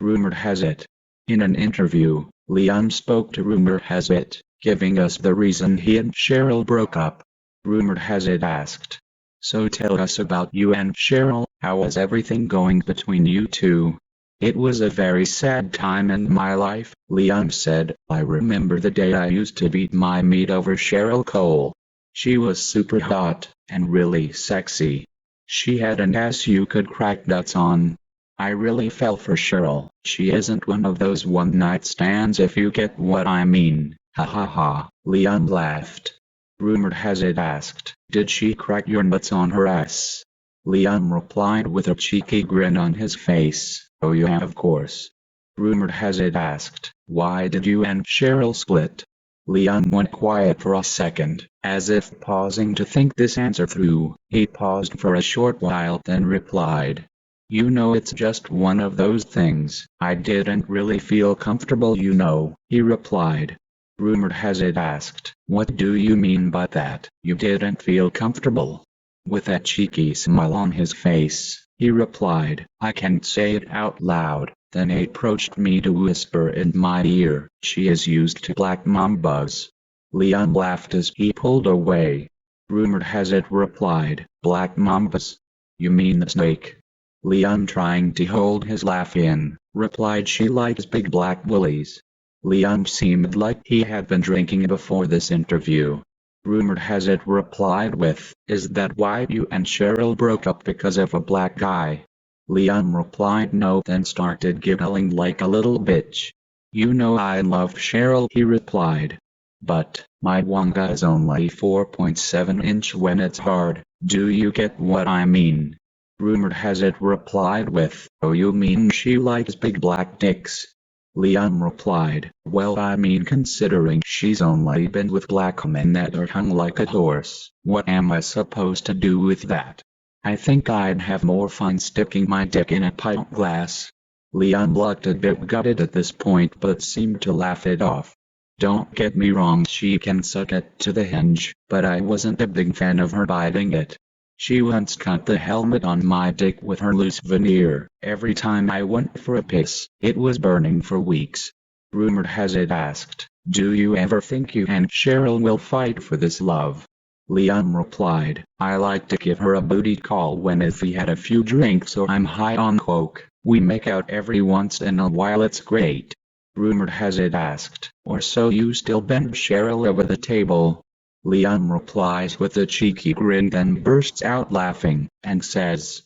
Rumor has it. In an interview, Liam spoke to Rumor has it, giving us the reason he and Cheryl broke up. Rumor has it asked. So tell us about you and Cheryl, how was everything going between you two? It was a very sad time in my life, Liam said. I remember the day I used to beat my meat over Cheryl Cole. She was super hot, and really sexy. She had an ass you could crack nuts on. I really fell for Cheryl. She isn't one of those one-night stands if you get what I mean. Ha ha ha, Liam laughed. Rumor has it asked, did she crack your nuts on her ass? Liam replied with a cheeky grin on his face, oh yeah of course. Rumor has it asked, why did you and Cheryl split? Liam went quiet for a second, as if pausing to think this answer through. He paused for a short while then replied, you know it's just one of those things. I didn't really feel comfortable he replied. Rumor has it asked, what do you mean by that? You didn't feel comfortable? With a cheeky smile on his face, he replied, I can't say it out loud. Then he approached me to whisper in my ear, she is used to black mambas. Liam laughed as he pulled away. Rumor has it replied, black mambas? You mean the snake? Liam, trying to hold his laugh in, replied she likes big black bullies. Liam seemed like he had been drinking before this interview. Rumor has it replied with, is that why you and Cheryl broke up because of a black guy? Liam replied no then started giggling like a little bitch. You know I love Cheryl he replied. But, my wanga is only 4.7 inch when it's hard, do you get what I mean? Rumor has it replied with, oh you mean she likes big black dicks? Liam replied, well I mean considering she's only been with black men that are hung like a horse, what am I supposed to do with that? I think I'd have more fun sticking my dick in a pint glass. Liam looked a bit gutted at this point but seemed to laugh it off. Don't get me wrong, she can suck it to the hinge, but I wasn't a big fan of her biting it. She once cut the helmet on my dick with her loose veneer. Every time I went for a piss, it was burning for weeks. Rumor has it asked, do you ever think you and Cheryl will fight for this love? Liam replied, I like to give her a booty call when if we had a few drinks or I'm high on coke. We make out every once in a while, it's great. Rumor has it asked, or so you still bend Cheryl over the table? Liam replies with a cheeky grin then bursts out laughing, and says,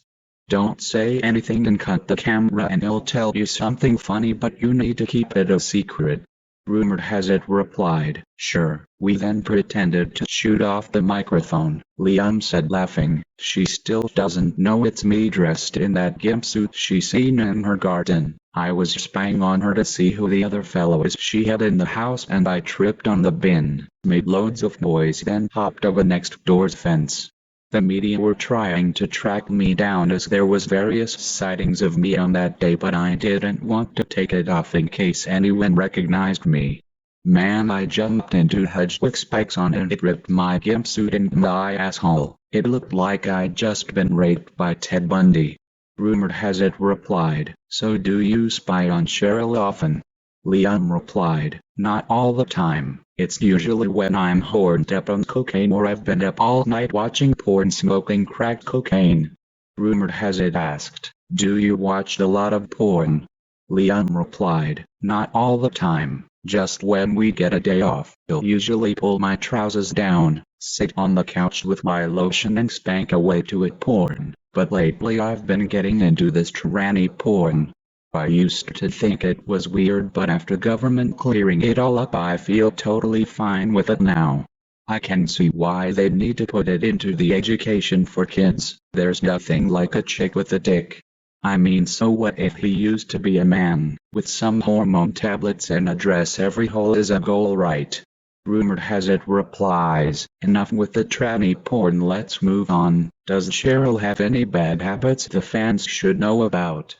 don't say anything and cut the camera and I'll tell you something funny but you need to keep it a secret. Rumor has it replied, sure. We then pretended to shoot off the microphone. Liam said laughing, she still doesn't know it's me dressed in that gimp suit she seen in her garden. I was spying on her to see who the other fellow is she had in the house and I tripped on the bin, made loads of noise then hopped over next door's fence. The media were trying to track me down as there was various sightings of me on that day but I didn't want to take it off in case anyone recognized me. Man, I jumped into Hudge with spikes on and it ripped my gimp suit in my asshole. It looked like I'd just been raped by Ted Bundy. Rumor has it replied, so do you spy on Cheryl often? Liam replied, not all the time. It's usually when I'm horned up on cocaine or I've been up all night watching porn smoking crack cocaine. Rumor has it asked, do you watch a lot of porn? Liam replied, not all the time, just when we get a day off. I'll usually pull my trousers down, sit on the couch with my lotion and spank away to it porn, but lately I've been getting into this tranny porn. I used to think it was weird but after government clearing it all up I feel totally fine with it now. I can see why they need to put it into the education for kids. There's nothing like a chick with a dick. I mean, so what if he used to be a man, with some hormone tablets and a dress every hole is a goal, right? Rumor has it replies, enough with the tranny porn, let's move on. Does Cheryl have any bad habits the fans should know about?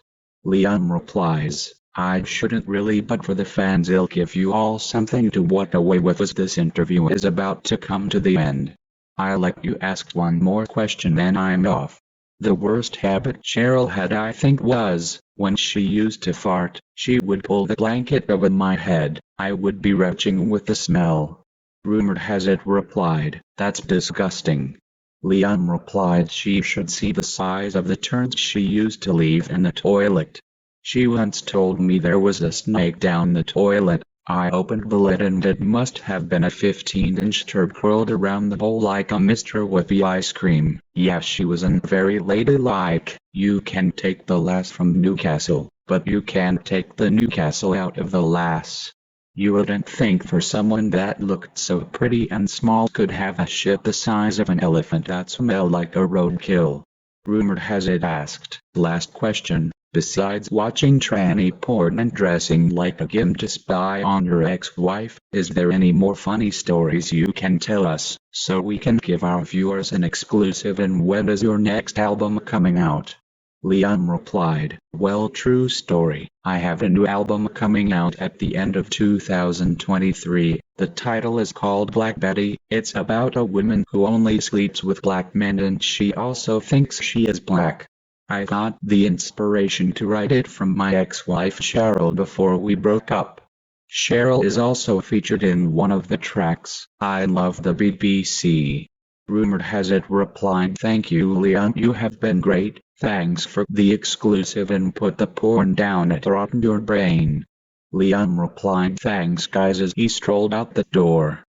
Liam replies, I shouldn't really, but for the fans I'll give you all something to walk away with as this interview is about to come to the end. I'll let you ask one more question then I'm off. The worst habit Cheryl had I think was, When she used to fart, she would pull the blanket over my head. I would be retching with the smell. Rumor has it replied, "That's disgusting." Liam replied she should see the size of the turns she used to leave in the toilet. She once told me there was a snake down the toilet. I opened the lid and it must have been a 15-inch turd curled around the hole like a Mr. Whippy ice cream. Yeah, she wasn't very ladylike. You can take the lass from Newcastle, but you can't take the Newcastle out of the lass. You wouldn't think for someone that looked so pretty and small could have a shit the size of an elephant that smelled like a roadkill. Rumor has it asked. Last question. Besides watching tranny porn and dressing like a gimp to spy on your ex-wife, is there any more funny stories you can tell us, so we can give our viewers an exclusive? And when is your next album coming out? Liam replied, "Well, true story. I have a new album coming out at the end of 2023. The title is called Black Betty. It's about a woman who only sleeps with black men and she also thinks she is black. I got the inspiration to write it from my ex-wife Cheryl before we broke up. Cheryl is also featured in one of the tracks. I love the BBC." Rumor has it replied, "Thank you, Leon, you have been great. Thanks for the exclusive and put the porn down, it rotten your brain." Liam replied, "Thanks guys," as he strolled out the door.